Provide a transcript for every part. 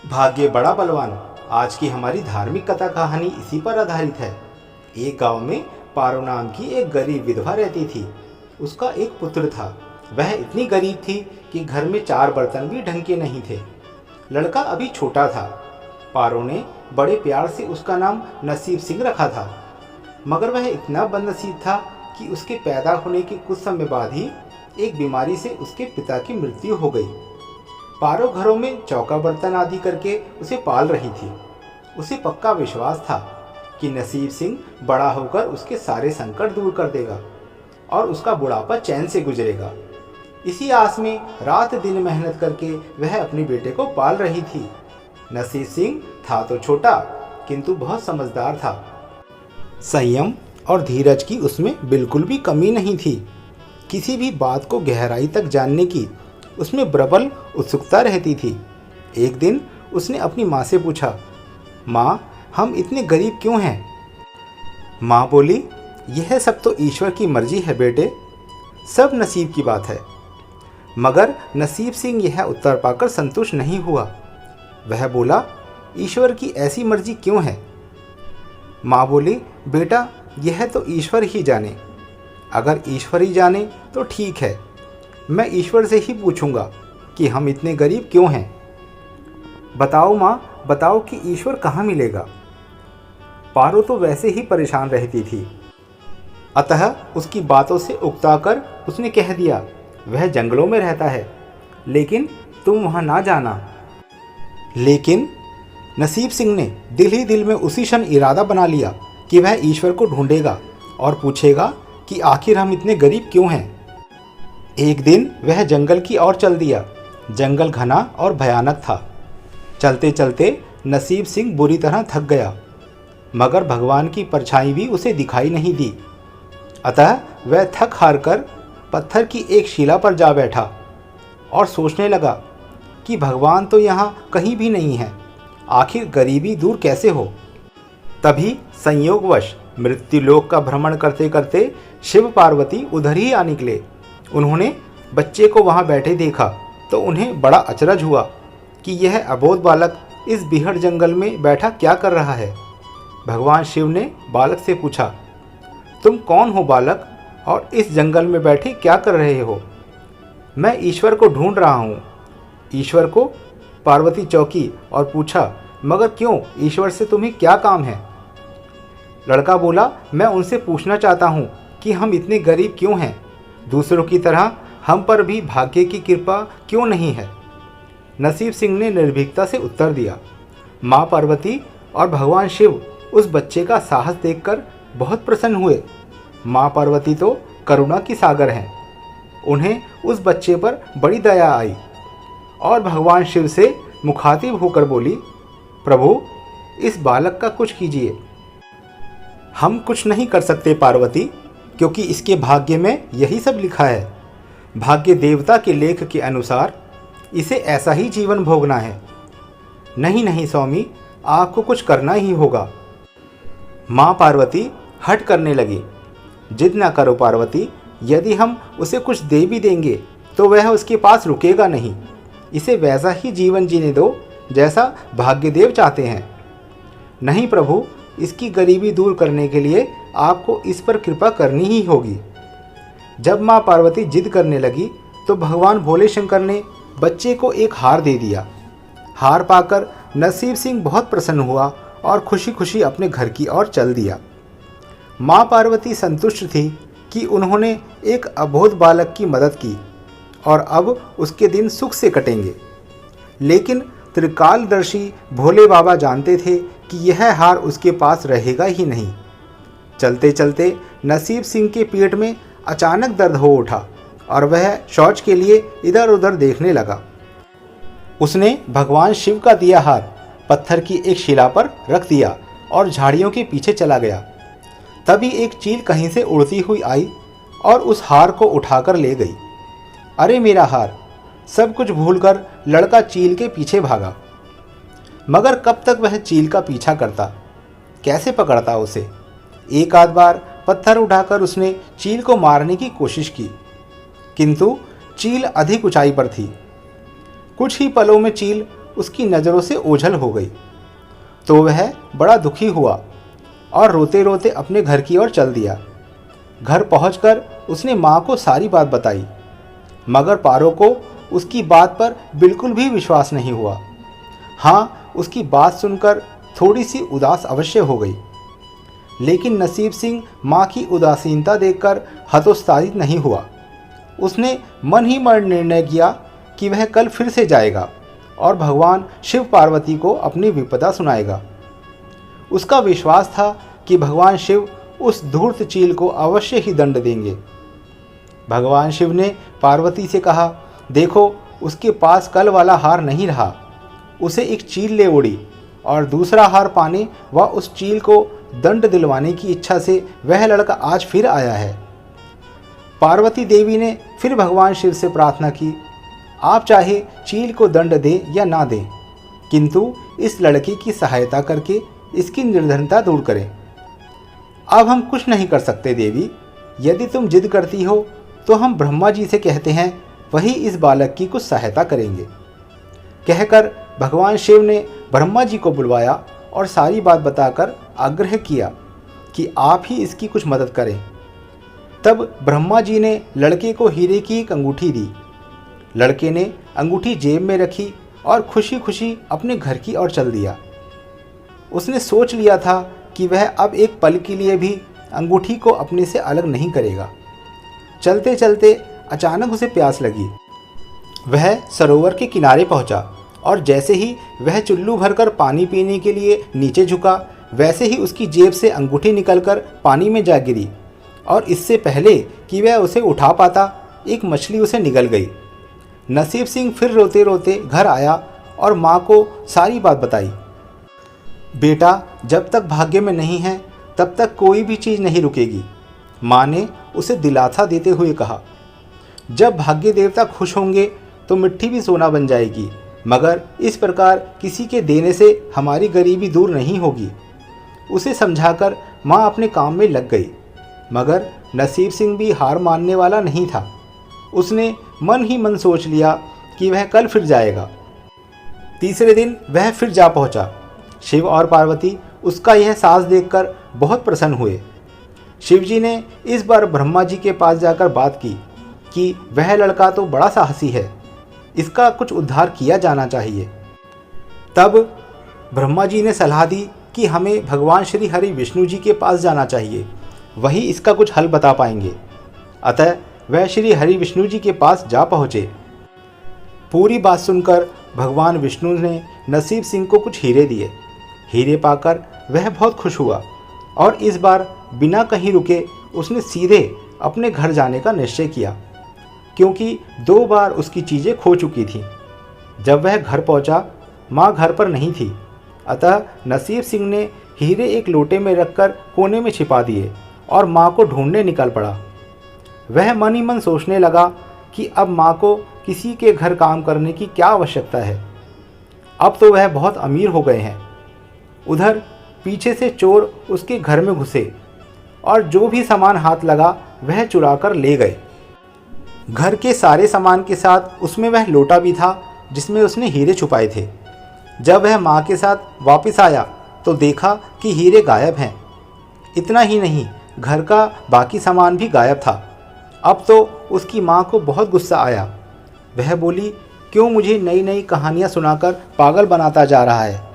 भाग्य बड़ा बलवान। आज की हमारी धार्मिक कथा कहानी इसी पर आधारित है। एक गांव में पारो नाम की एक गरीब विधवा रहती थी। उसका एक पुत्र था। वह इतनी गरीब थी कि घर में 4 बर्तन भी ढंग के नहीं थे। लड़का अभी छोटा था। पारो ने बड़े प्यार से उसका नाम नसीब सिंह रखा था। मगर वह इतना बदनसीब था कि उसके पैदा होने के कुछ समय बाद ही एक बीमारी से उसके पिता की मृत्यु हो गई। पारो घरों में चौका बर्तन आदि करके उसे पाल रही थी। उसे पक्का विश्वास था कि नसीब सिंह बड़ा होकर उसके सारे संकट दूर कर देगा और उसका बुढ़ापा चैन से गुजरेगा। इसी आस में रात दिन मेहनत करके वह अपने बेटे को पाल रही थी। नसीब सिंह था तो छोटा, किंतु बहुत समझदार था। संयम और धीरज की उसमें बिल्कुल भी कमी नहीं थी। किसी भी बात को गहराई तक जानने की उसमें प्रबल उत्सुकता रहती थी। एक दिन उसने अपनी माँ से पूछा, माँ, हम इतने गरीब क्यों हैं? माँ बोली, यह सब तो ईश्वर की मर्जी है बेटे, सब नसीब की बात है। मगर नसीब सिंह यह उत्तर पाकर संतुष्ट नहीं हुआ। वह बोला, ईश्वर की ऐसी मर्जी क्यों है? माँ बोली, बेटा, यह तो ईश्वर ही जाने। अगर ईश्वर ही जाने तो ठीक है, मैं ईश्वर से ही पूछूंगा कि हम इतने गरीब क्यों हैं। बताओ माँ, बताओ कि ईश्वर कहाँ मिलेगा। पारो तो वैसे ही परेशान रहती थी, अतः उसकी बातों से उकताकर उसने कह दिया, वह जंगलों में रहता है, लेकिन तुम वहाँ ना जाना। लेकिन नसीब सिंह ने दिल ही दिल में उसी क्षण इरादा बना लिया कि वह ईश्वर को ढूंढेगा और पूछेगा कि आखिर हम इतने गरीब क्यों हैं। एक दिन वह जंगल की ओर चल दिया। जंगल घना और भयानक था। चलते चलते नसीब सिंह बुरी तरह थक गया, मगर भगवान की परछाई भी उसे दिखाई नहीं दी। अतः वह थक हार कर पत्थर की एक शिला पर जा बैठा और सोचने लगा कि भगवान तो यहाँ कहीं भी नहीं है, आखिर गरीबी दूर कैसे हो। तभी संयोगवश मृत्युलोक का भ्रमण करते करते शिव पार्वती उधर ही आ निकले। उन्होंने बच्चे को वहां बैठे देखा तो उन्हें बड़ा अचरज हुआ कि यह अबोध बालक इस बीहड़ जंगल में बैठा क्या कर रहा है। भगवान शिव ने बालक से पूछा, तुम कौन हो बालक, और इस जंगल में बैठे क्या कर रहे हो? मैं ईश्वर को ढूंढ रहा हूँ। ईश्वर को? पार्वती चौंकी और पूछा, मगर क्यों, ईश्वर से तुम्हें क्या काम है? लड़का बोला, मैं उनसे पूछना चाहता हूँ कि हम इतने गरीब क्यों हैं, दूसरों की तरह हम पर भी भाग्य की कृपा क्यों नहीं है। नसीब सिंह ने निर्भीकता से उत्तर दिया। माँ पार्वती और भगवान शिव उस बच्चे का साहस देखकर बहुत प्रसन्न हुए। माँ पार्वती तो करुणा की सागर हैं। उन्हें उस बच्चे पर बड़ी दया आई और भगवान शिव से मुखातिब होकर बोली, प्रभु, इस बालक का कुछ कीजिए। हम कुछ नहीं कर सकते पार्वती, क्योंकि इसके भाग्य में यही सब लिखा है। भाग्य देवता के लेख के अनुसार इसे ऐसा ही जीवन भोगना है। नहीं नहीं स्वामी, आपको कुछ करना ही होगा। माँ पार्वती हट करने लगी। जिद ना करो पार्वती, यदि हम उसे कुछ दे भी देंगे तो वह उसके पास रुकेगा नहीं। इसे वैसा ही जीवन जीने दो जैसा भाग्यदेव चाहते हैं। नहीं प्रभु, इसकी गरीबी दूर करने के लिए आपको इस पर कृपा करनी ही होगी। जब माँ पार्वती जिद करने लगी तो भगवान भोले शंकर ने बच्चे को एक हार दे दिया। हार पाकर नसीब सिंह बहुत प्रसन्न हुआ और खुशी खुशी अपने घर की ओर चल दिया। माँ पार्वती संतुष्ट थी कि उन्होंने एक अबोध बालक की मदद की और अब उसके दिन सुख से कटेंगे। लेकिन त्रिकालदर्शी भोले बाबा जानते थे कि यह हार उसके पास रहेगा ही नहीं। चलते चलते नसीब सिंह के पेट में अचानक दर्द हो उठा और वह शौच के लिए इधर उधर देखने लगा। उसने भगवान शिव का दिया हार पत्थर की एक शिला पर रख दिया और झाड़ियों के पीछे चला गया। तभी एक चील कहीं से उड़ती हुई आई और उस हार को उठाकर ले गई। अरे मेरा हार! सब कुछ भूलकर लड़का चील के पीछे भागा। मगर कब तक वह चील का पीछा करता, कैसे पकड़ता उसे। एक आध बार पत्थर उठाकर उसने चील को मारने की कोशिश की, किंतु चील अधिक ऊंचाई पर थी। कुछ ही पलों में चील उसकी नज़रों से ओझल हो गई। तो वह बड़ा दुखी हुआ और रोते रोते अपने घर की ओर चल दिया। घर पहुंचकर उसने माँ को सारी बात बताई, मगर पारो को उसकी बात पर बिल्कुल भी विश्वास नहीं हुआ। हाँ, उसकी बात सुनकर थोड़ी सी उदास अवश्य हो गई, लेकिन नसीब सिंह माँ की उदासीनता देखकर हतोत्साहित नहीं हुआ। उसने मन ही मन निर्णय किया कि वह कल फिर से जाएगा और भगवान शिव पार्वती को अपनी विपदा सुनाएगा। उसका विश्वास था कि भगवान शिव उस धूर्त चील को अवश्य ही दंड देंगे। भगवान शिव ने पार्वती से कहा, देखो, उसके पास कल वाला हार नहीं रहा, उसे एक चील ले उड़ी और दूसरा हार पाने व उस चील को दंड दिलवाने की इच्छा से वह लड़का आज फिर आया है। पार्वती देवी ने फिर भगवान शिव से प्रार्थना की, आप चाहे चील को दंड दें या ना दें, किंतु इस लड़के की सहायता करके इसकी निर्धनता दूर करें। अब हम कुछ नहीं कर सकते देवी, यदि तुम जिद करती हो तो हम ब्रह्मा जी से कहते हैं, वही इस बालक की कुछ सहायता करेंगे। कहकर भगवान शिव ने ब्रह्मा जी को बुलवाया और सारी बात बताकर आग्रह किया कि आप ही इसकी कुछ मदद करें। तब ब्रह्मा जी ने लड़के को हीरे की एक अंगूठी दी। लड़के ने अंगूठी जेब में रखी और खुशी खुशी अपने घर की ओर चल दिया। उसने सोच लिया था कि वह अब एक पल के लिए भी अंगूठी को अपने से अलग नहीं करेगा। चलते चलते अचानक उसे प्यास लगी। वह सरोवर के किनारे पहुंचा और जैसे ही वह चुल्लू भरकर पानी पीने के लिए नीचे झुका, वैसे ही उसकी जेब से अंगूठी निकलकर पानी में जा गिरी और इससे पहले कि वह उसे उठा पाता, एक मछली उसे निगल गई। नसीब सिंह फिर रोते रोते घर आया और माँ को सारी बात बताई। बेटा, जब तक भाग्य में नहीं है तब तक कोई भी चीज़ नहीं रुकेगी, माँ ने उसे दिलासा देते हुए कहा। जब भाग्य देवता खुश होंगे तो मिट्टी भी सोना बन जाएगी, मगर इस प्रकार किसी के देने से हमारी गरीबी दूर नहीं होगी। उसे समझाकर माँ अपने काम में लग गई, मगर नसीब सिंह भी हार मानने वाला नहीं था। उसने मन ही मन सोच लिया कि वह कल फिर जाएगा। तीसरे दिन वह फिर जा पहुंचा। शिव और पार्वती उसका यह साहस देखकर बहुत प्रसन्न हुए। शिवजी ने इस बार ब्रह्मा जी के पास जाकर बात की कि वह लड़का तो बड़ा साहसी है, इसका कुछ उद्धार किया जाना चाहिए। तब ब्रह्मा जी ने सलाह दी कि हमें भगवान श्री हरि विष्णु जी के पास जाना चाहिए, वही इसका कुछ हल बता पाएंगे। अतः वह श्री हरि विष्णु जी के पास जा पहुँचे। पूरी बात सुनकर भगवान विष्णु ने नसीब सिंह को कुछ हीरे दिए। हीरे पाकर वह बहुत खुश हुआ और इस बार बिना कहीं रुके उसने सीधे अपने घर जाने का निश्चय किया, क्योंकि 2 बार उसकी चीज़ें खो चुकी थीं। जब वह घर पहुंचा, माँ घर पर नहीं थी, अतः नसीब सिंह ने हीरे एक लोटे में रखकर कोने में छिपा दिए और माँ को ढूंढने निकल पड़ा। वह मन ही मन सोचने लगा कि अब माँ को किसी के घर काम करने की क्या आवश्यकता है, अब तो वह बहुत अमीर हो गए हैं। उधर पीछे से चोर उसके घर में घुसे और जो भी सामान हाथ लगा वह चुरा कर ले गए। घर के सारे सामान के साथ उसमें वह लोटा भी था जिसमें उसने हीरे छुपाए थे। जब वह माँ के साथ वापस आया तो देखा कि हीरे गायब हैं। इतना ही नहीं, घर का बाकी सामान भी गायब था। अब तो उसकी माँ को बहुत गुस्सा आया। वह बोली, क्यों मुझे नई नई कहानियाँ सुनाकर पागल बनाता जा रहा है।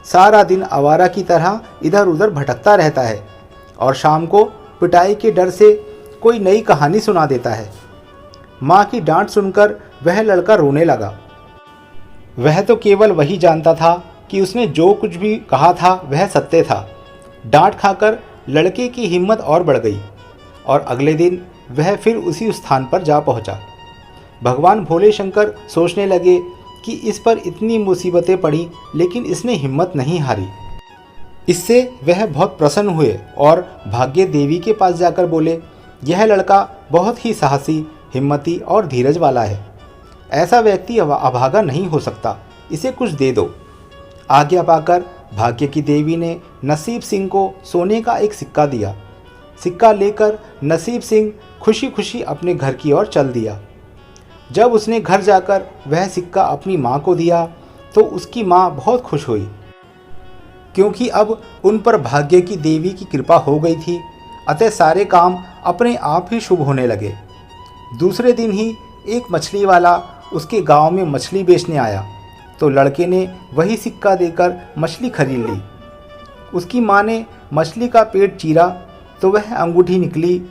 सारा दिन आवारा की तरह इधर उधर भटकता रहता है और शाम को पिटाई के डर से कोई नई कहानी सुना देता है। माँ की डांट सुनकर वह लड़का रोने लगा। वह तो केवल वही जानता था कि उसने जो कुछ भी कहा था वह सत्य था। डांट खाकर लड़के की हिम्मत और बढ़ गई और अगले दिन वह फिर उसी स्थान पर जा पहुंचा। भगवान भोले शंकर सोचने लगे कि इस पर इतनी मुसीबतें पड़ी लेकिन इसने हिम्मत नहीं हारी। इससे वह बहुत प्रसन्न हुए और भाग्य देवी के पास जाकर बोले, यह लड़का बहुत ही साहसी, हिम्मती और धीरज वाला है। ऐसा व्यक्ति अभागा नहीं हो सकता, इसे कुछ दे दो। आज्ञा पाकर भाग्य की देवी ने नसीब सिंह को सोने का एक सिक्का दिया। सिक्का लेकर नसीब सिंह खुशी खुशी अपने घर की ओर चल दिया। जब उसने घर जाकर वह सिक्का अपनी माँ को दिया तो उसकी माँ बहुत खुश हुई, क्योंकि अब उन पर भाग्य की देवी की कृपा हो गई थी। अतः सारे काम अपने आप ही शुभ होने लगे। दूसरे दिन ही एक मछली वाला उसके गांव में मछली बेचने आया, तो लड़के ने वही सिक्का देकर मछली खरीद ली। उसकी माँ ने मछली का पेट चीरा तो वह अंगूठी निकली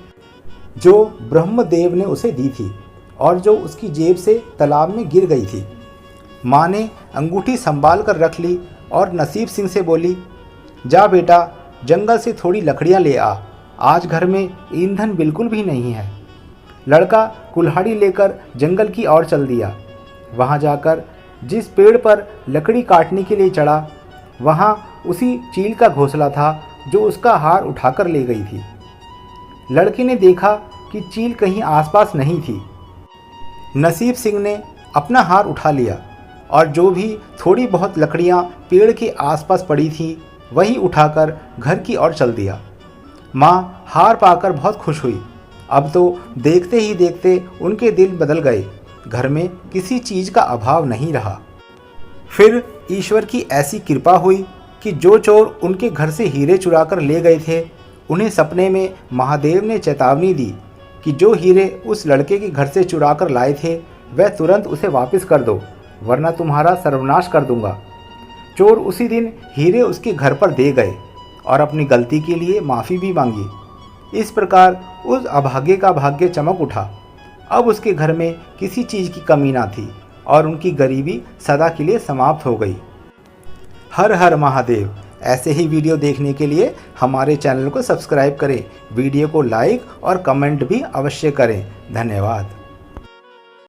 जो ब्रह्मदेव ने उसे दी थी और जो उसकी जेब से तालाब में गिर गई थी। माँ ने अंगूठी संभाल कर रख ली और नसीब सिंह से बोली, जा बेटा, जंगल से थोड़ी लकड़ियाँ ले आ, आज घर में ईंधन बिल्कुल भी नहीं है। लड़का कुल्हाड़ी लेकर जंगल की ओर चल दिया। वहाँ जाकर जिस पेड़ पर लकड़ी काटने के लिए चढ़ा, वहाँ उसी चील का घोंसला था जो उसका हार उठाकर ले गई थी। लड़के ने देखा कि चील कहीं आसपास नहीं थी। नसीब सिंह ने अपना हार उठा लिया और जो भी थोड़ी बहुत लकड़ियाँ पेड़ के आसपास पड़ी थी वही उठाकर घर की ओर चल दिया। माँ हार पाकर बहुत खुश हुई। अब तो देखते ही देखते उनके दिल बदल गए। घर में किसी चीज़ का अभाव नहीं रहा। फिर ईश्वर की ऐसी कृपा हुई कि जो चोर उनके घर से हीरे चुरा कर ले गए थे, उन्हें सपने में महादेव ने चेतावनी दी कि जो हीरे उस लड़के के घर से चुरा कर लाए थे वह तुरंत उसे वापस कर दो, वरना तुम्हारा सर्वनाश कर दूंगा। चोर उसी दिन हीरे उसके घर पर दे गए और अपनी गलती के लिए माफ़ी भी मांगी। इस प्रकार उस अभागे का भाग्य चमक उठा। अब उसके घर में किसी चीज़ की कमी ना थी और उनकी गरीबी सदा के लिए समाप्त हो गई। हर हर महादेव। ऐसे ही वीडियो देखने के लिए हमारे चैनल को सब्सक्राइब करें, वीडियो को लाइक और कमेंट भी अवश्य करें। धन्यवाद।